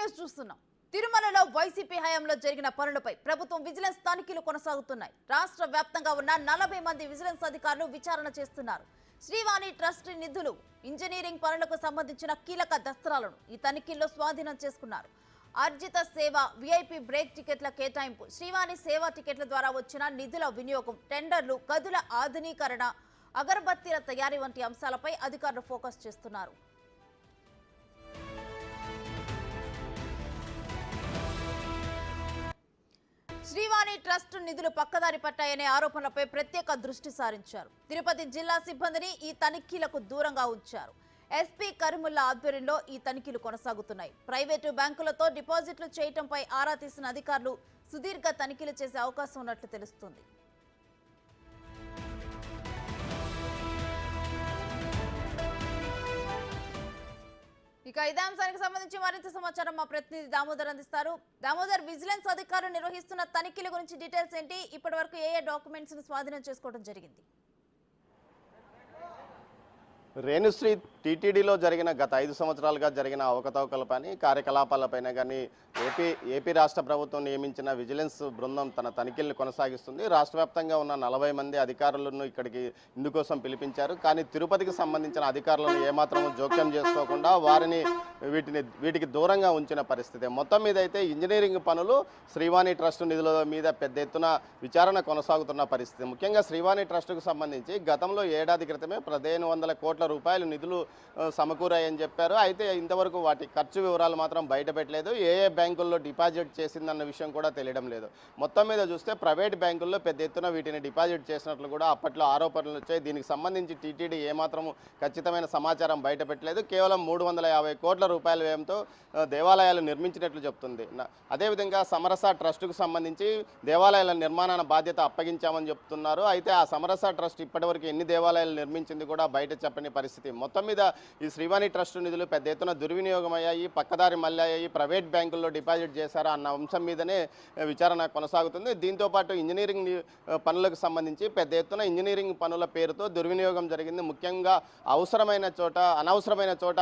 News చూస్తున్నాం. తిరుమలలో YCP హయాంలో జరిగిన పనులపై ప్రభుత్వం విజిలెన్స్ తనిఖీలు కొనసాగుతున్నాయి. రాష్ట్ర వ్యాప్తంగా ఉన్న 40 మంది విజిలెన్స్ అధికారులు విచారణ చేస్తున్నారు. శ్రీవాణి ట్రస్ట్ నిధులు, ఇంజనీరింగ్ పనులకు సంబంధించిన కీలక దస్త్రాలను ఈ తనిఖీల్లో స్వాధీనం చేసుకున్నారు. అర్జిత సేవ, విఐపి బ్రేక్ టికెట్ల కేటాయింపు, శ్రీవాణి సేవా టికెట్ల ద్వారా వచ్చిన నిధుల వినియోగం, టెండర్లు, గదుల ఆధునీకరణ, అగరబత్తీల తయారీ వంటి అంశాలపై అధికారులు ఫోకస్ చేస్తున్నారు. శ్రీవాణి ట్రస్ట్ నిధులు పక్కదారి పట్టాయనే ఆరోపణలపై ప్రత్యేక దృష్టి సారించారు. తిరుపతి జిల్లా సిబ్బందిని ఈ తనిఖీలకు దూరంగా ఉంచారు. ఎస్పీ కరీముల్లా ఆధ్వర్యంలో ఈ తనిఖీలు కొనసాగుతున్నాయి. ప్రైవేటు బ్యాంకులతో డిపాజిట్లు చేయటంపై ఆరా తీసిన అధికారులు సుదీర్ఘ తనిఖీలు చేసే అవకాశం ఉన్నట్లు తెలుస్తోంది. ఇక ఇదే అంశానికి సంబంధించి మరింత సమాచారం మా ప్రతినిధి దామోదర్ అందిస్తారు. దామోదర్, విజిలెన్స్ అధికారులు నిర్వహిస్తున్న తనిఖీల గురించి డీటెయిల్స్ ఏంటి? ఇప్పటి వరకు ఏ డాక్యుమెంట్స్ ని స్వాధీనం చేసుకోవడం జరిగింది? రేణుశ్రీ టీటీడీలో జరిగిన గత 5 సంవత్సరాలుగా జరిగిన అవకతవకలపైన కార్యకలాపాలపైన కానీ ఏపీ రాష్ట్ర ప్రభుత్వం నియమించిన విజిలెన్స్ బృందం తన తనిఖీలను కొనసాగిస్తుంది. రాష్ట్ర వ్యాప్తంగా ఉన్న 40 మంది అధికారులను ఇక్కడికి ఇందుకోసం పిలిపించారు. కానీ తిరుపతికి సంబంధించిన అధికారులను ఏమాత్రం జోక్యం చేసుకోకుండా వారిని వీటికి దూరంగా ఉంచిన పరిస్థితి. మొత్తం మీద అయితే ఇంజనీరింగ్ పనులు, శ్రీవాణి ట్రస్ట్ నిధుల మీద పెద్ద ఎత్తున విచారణ కొనసాగుతున్న పరిస్థితి. ముఖ్యంగా శ్రీవాణి ట్రస్టుకు సంబంధించి గతంలో ఏడాది క్రితమే 1500 కోట్ల రూపాయలు నిధులు సమకూరాయని చెప్పారు. అయితే ఇంతవరకు వాటి ఖర్చు వివరాలు మాత్రం బయటపెట్టలేదు. ఏ బ్యాంకుల్లో డిపాజిట్ చేసిందన్న విషయం కూడా తెలియడం లేదు. మొత్తం మీద చూస్తే ప్రైవేట్ బ్యాంకుల్లో పెద్ద ఎత్తున వీటిని డిపాజిట్ చేసినట్లు కూడా అప్పట్లో ఆరోపణలు వచ్చాయి. దీనికి సంబంధించి టీటీడీ ఏమాత్రం ఖచ్చితమైన సమాచారం బయటపెట్టలేదు. కేవలం 350 కోట్ల రూపాయల వ్యయంతో దేవాలయాలు నిర్మించినట్లు చెప్తుంది. అదేవిధంగా సమరస ట్రస్టుకు సంబంధించి దేవాలయాల నిర్మాణ బాధ్యత అప్పగించామని చెప్తున్నారు. అయితే ఆ సమరస ట్రస్ట్ ఇప్పటివరకు ఎన్ని దేవాలయాలు నిర్మించింది కూడా బయట చెప్పని పరిస్థితి. మొత్తం మీద ఈ శ్రీవాణి ట్రస్ట్ నిధులు పెద్ద ఎత్తున దుర్వినియోగం అయ్యాయి, పక్కదారి మళ్ళీ ప్రైవేట్ బ్యాంకుల్లో డిపాజిట్ చేశారా అన్న అంశం మీదనే విచారణ కొనసాగుతుంది. దీంతోపాటు ఇంజనీరింగ్ పనులకు సంబంధించి పెద్ద ఎత్తున ఇంజనీరింగ్ పనుల పేరుతో దుర్వినియోగం జరిగింది. ముఖ్యంగా అవసరమైన చోట, అనవసరమైన చోట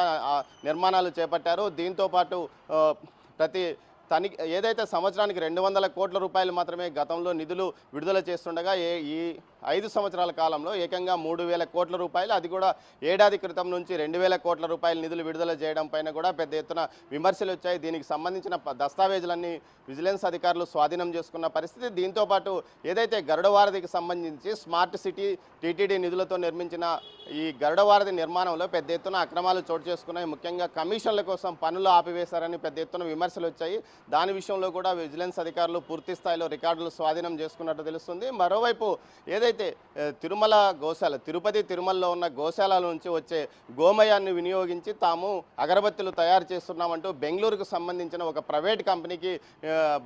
నిర్మాణాలు చేపట్టారు. దీంతోపాటు ఏదైతే సంవత్సరానికి 200 కోట్ల రూపాయలు మాత్రమే గతంలో నిధులు విడుదల చేస్తుండగా ఈ 5 సంవత్సరాల కాలంలో ఏకంగా 3000 కోట్ల రూపాయలు, అది కూడా ఏడాది క్రితం నుంచి 2000 కోట్ల రూపాయల నిధులు విడుదల చేయడం పైన కూడా పెద్ద ఎత్తున విమర్శలు వచ్చాయి. దీనికి సంబంధించిన దస్తావేజులన్నీ విజిలెన్స్ అధికారులు స్వాధీనం చేసుకున్న పరిస్థితి. దీంతోపాటు ఏదైతే గరుడవారధికి సంబంధించి స్మార్ట్ సిటీ టీటీడీ నిధులతో నిర్మించిన ఈ గరుడవారధి నిర్మాణంలో పెద్ద ఎత్తున అక్రమాలు చోటు చేసుకున్నాయి. ముఖ్యంగా కమిషన్ల కోసం పనులు ఆపివేశారని పెద్ద ఎత్తున విమర్శలు వచ్చాయి. దాని విషయంలో కూడా విజిలెన్స్ అధికారులు పూర్తి స్థాయిలో రికార్డులు స్వాధీనం చేసుకున్నట్టు తెలుస్తుంది. మరోవైపు ఏదైతే తిరుమల గోశాల, తిరుపతి తిరుమలలో ఉన్న గోశాల నుంచి వచ్చే గోమయాన్ని వినియోగించి తాము అగరబత్తులు తయారు చేస్తున్నామంటూ బెంగళూరుకు సంబంధించిన ఒక ప్రైవేట్ కంపెనీకి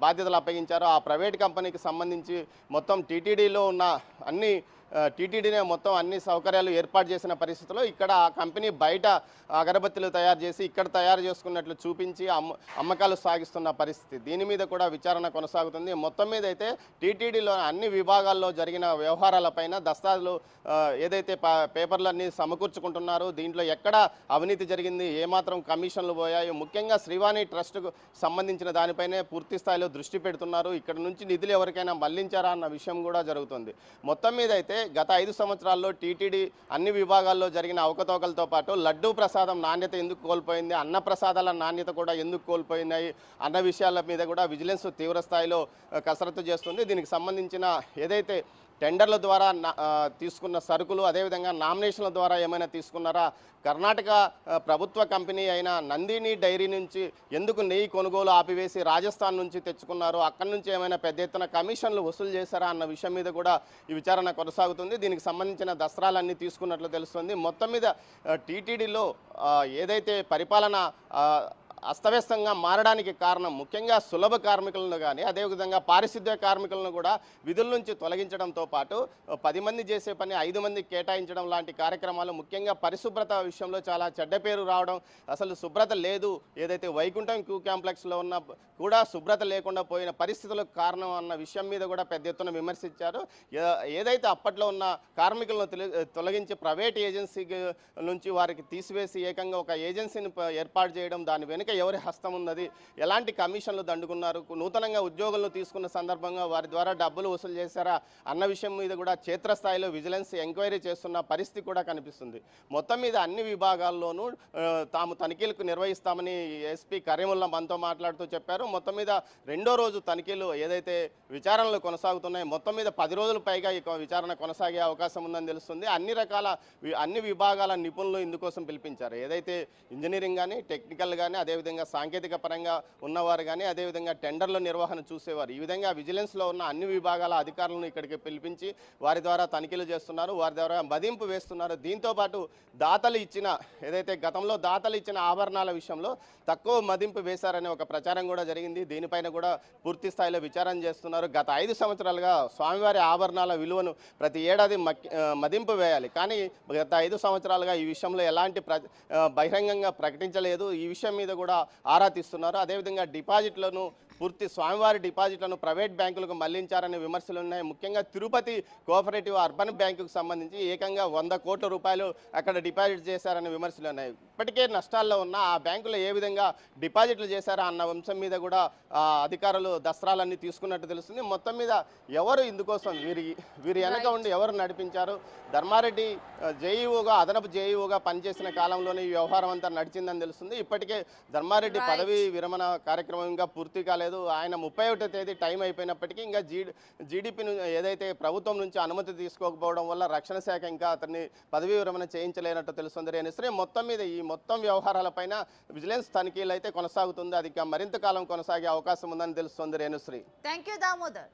బాధ్యతలు అప్పగించారు. ఆ ప్రైవేట్ కంపెనీకి సంబంధించి మొత్తం టీటీడీలో ఉన్న టీటీడీనే మొత్తం అన్ని సౌకర్యాలు ఏర్పాటు చేసిన పరిస్థితుల్లో ఇక్కడ ఆ కంపెనీ బయట అగరబత్తులు తయారు చేసి ఇక్కడ తయారు చేసుకున్నట్లు చూపించి అమ్మకాలు సాగిస్తున్న పరిస్థితి. దీని మీద కూడా విచారణ కొనసాగుతుంది. మొత్తం మీద అయితే టీటీడీలో అన్ని విభాగాల్లో జరిగిన వ్యవహారాలపైన దస్తాలు ఏదైతే పేపర్లన్నీ సమకూర్చుకుంటున్నారు, దీంట్లో ఎక్కడ అవినీతి జరిగింది, ఏమాత్రం కమిషన్లు పోయాయి, ముఖ్యంగా శ్రీవాణి ట్రస్టుకు సంబంధించిన దానిపైనే పూర్తి స్థాయిలో దృష్టి పెడుతున్నారు. ఇక్కడ నుంచి నిధులు ఎవరికైనా మళ్లించారా అన్న విషయం కూడా జరుగుతుంది. మొత్తం మీద అయితే గత 5 సంవత్సరాల్లో టీటీడీ అన్ని విభాగాల్లో జరిగిన అవకతవకలతో పాటు లడ్డూ ప్రసాదం నాణ్యత ఎందుకు కోల్పోయింది, అన్న ప్రసాదాల నాణ్యత కూడా ఎందుకు కోల్పోయినాయి అన్న విషయాల మీద కూడా విజిలెన్స్ తీవ్ర స్థాయిలో కసరత్తు చేస్తుంది. దీనికి సంబంధించిన ఏదైతే టెండర్ల ద్వారా తీసుకున్న సరుకులు, అదేవిధంగా నామినేషన్ల ద్వారా ఏమైనా తీసుకున్నారా, కర్ణాటక ప్రభుత్వ కంపెనీ అయిన నందిని డైరీ నుంచి ఎందుకు నెయ్యి కొనుగోలు ఆపివేసి రాజస్థాన్ నుంచి తెచ్చుకున్నారు, అక్కడి నుంచి ఏమైనా పెద్ద ఎత్తున కమిషన్లు వసూలు చేశారా అన్న విషయం మీద కూడా ఈ విచారణ కొనసాగుతుంది. దీనికి సంబంధించిన దస్త్రాలన్నీ తీసుకున్నట్లు తెలుస్తుంది. మొత్తం మీద టీటీడీలో ఏదైతే పరిపాలన అస్తవ్యస్తంగా మారడానికి కారణం ముఖ్యంగా సులభ కార్మికులను కానీ అదేవిధంగా పారిశుద్ధ్య కార్మికులను కూడా విధుల నుంచి తొలగించడంతో పాటు 10 మంది చేసే పని 5 మందికి కేటాయించడం లాంటి కార్యక్రమాలు, ముఖ్యంగా పరిశుభ్రత విషయంలో చాలా చెడ్డ పేరు రావడం, అసలు శుభ్రత లేదు, ఏదైతే వైకుంఠం క్యూ కాంప్లెక్స్లో ఉన్న కూడా శుభ్రత లేకుండా పోయిన పరిస్థితులకు కారణం అన్న విషయం మీద కూడా పెద్ద ఎత్తున విమర్శించారు. ఏదైతే అప్పట్లో ఉన్న కార్మికులను తొలగించి ప్రైవేట్ ఏజెన్సీ నుంచి వారికి తీసివేసి ఏకంగా ఒక ఏజెన్సీని ఏర్పాటు చేయడం, దాని వెనుక ఎవరి హస్తం ఉన్నది, ఎలాంటి కమిషన్లు దండుకున్నారు, నూతనంగా ఉద్యోగులను తీసుకున్న సందర్భంగా వారి ద్వారా డబ్బులు వసూలు చేశారా అన్న విషయం మీద కూడా క్షేత్రస్థాయిలో విజిలెన్స్ ఎంక్వైరీ చేస్తున్న పరిస్థితి కూడా కనిపిస్తుంది. మొత్తం మీద అన్ని విభాగాల్లోనూ తాము తనిఖీలకు నిర్వహిస్తామని ఎస్పీ కరీముల్లా మనతో మాట్లాడుతూ చెప్పారు. మొత్తం మీద రెండో రోజు తనిఖీలు ఏదైతే విచారణలు కొనసాగుతున్నాయో మొత్తం మీద 10 రోజుల పైగా ఈ విచారణ కొనసాగే అవకాశం ఉందని తెలుస్తుంది. అన్ని విభాగాల నిపుణులు ఇందుకోసం పిలిపించారు. ఏదైతే ఇంజనీరింగ్ కానీ, టెక్నికల్ కానీ, అదేవిధంగా సాంకేతిక పరంగా ఉన్నవారు కానీ, అదేవిధంగా టెండర్ల నిర్వహణ చూసేవారు, ఈ విధంగా విజిలెన్స్లో ఉన్న అన్ని విభాగాల అధికారులను ఇక్కడికి పిలిపించి వారి ద్వారా తనిఖీలు చేస్తున్నారు, వారి ద్వారా మదింపు వేస్తున్నారు. దీంతోపాటు దాతలు ఇచ్చిన ఏదైతే గతంలో దాతలు ఇచ్చిన ఆభరణాల విషయంలో తక్కువ మదింపు వేశారనే ఒక ప్రచారం కూడా జరిగింది. దీనిపైన కూడా పూర్తి స్థాయిలో విచారణ చేస్తున్నారు. గత 5 సంవత్సరాలుగా స్వామివారి ఆభరణాల విలువను ప్రతి ఏడాది మదింపు వేయాలి, కానీ గత 5 సంవత్సరాలుగా ఈ విషయంలో ఎలాంటి బహిరంగంగా ప్రకటించలేదు. ఈ విషయం మీద కూడా ఆరా తీస్తున్నారు. అదేవిధంగా స్వామివారి డిపాజిట్లను ప్రైవేట్ బ్యాంకులకు మళ్లించారనే విమర్శలు ఉన్నాయి. ముఖ్యంగా తిరుపతి కోఆపరేటివ్ అర్బన్ బ్యాంకుకు సంబంధించి ఏకంగా 100 కోట్ల రూపాయలు అక్కడ డిపాజిట్ చేశారనే విమర్శలు ఉన్నాయి. ఇప్పటికే నష్టాల్లో ఉన్న ఆ బ్యాంకులో ఏ విధంగా డిపాజిట్లు చేశారా అన్న అంశం మీద కూడా అధికారులు దస్త్రాలన్నీ తీసుకున్నట్టు తెలుస్తుంది. మొత్తం మీద ఎవరు ఇందుకోసం వీరి వెనక ఉండి ఎవరు నడిపించారు? ధర్మారెడ్డి అదనపు జేఈఓగా పనిచేసిన కాలంలోనే ఈ వ్యవహారం అంతా నడిచిందని తెలుస్తుంది. ఇప్పటికే ధర్మారెడ్డి పదవి విరమణ కార్యక్రమం ఇంకా పూర్తి కాలేదు. ఆయన 31వ తేదీ టైం అయిపోయినప్పటికీ ఇంకా జీడీపీ ఏదైతే ప్రభుత్వం నుంచి అనుమతి తీసుకోకపోవడం వల్ల రక్షణ శాఖ ఇంకా అతన్ని పదవీ విరమణ చేయించలేనట్టు తెలుస్తుంది. రేణుశ్రీ, మొత్తం మీద ఈ మొత్తం వ్యవహారాలపైన విజిలెన్స్ తనిఖీలు అయితే కొనసాగుతుంది. అది మరింత కాలం కొనసాగే అవకాశం ఉందని తెలుస్తుంది. Renusri, thank you Damodar.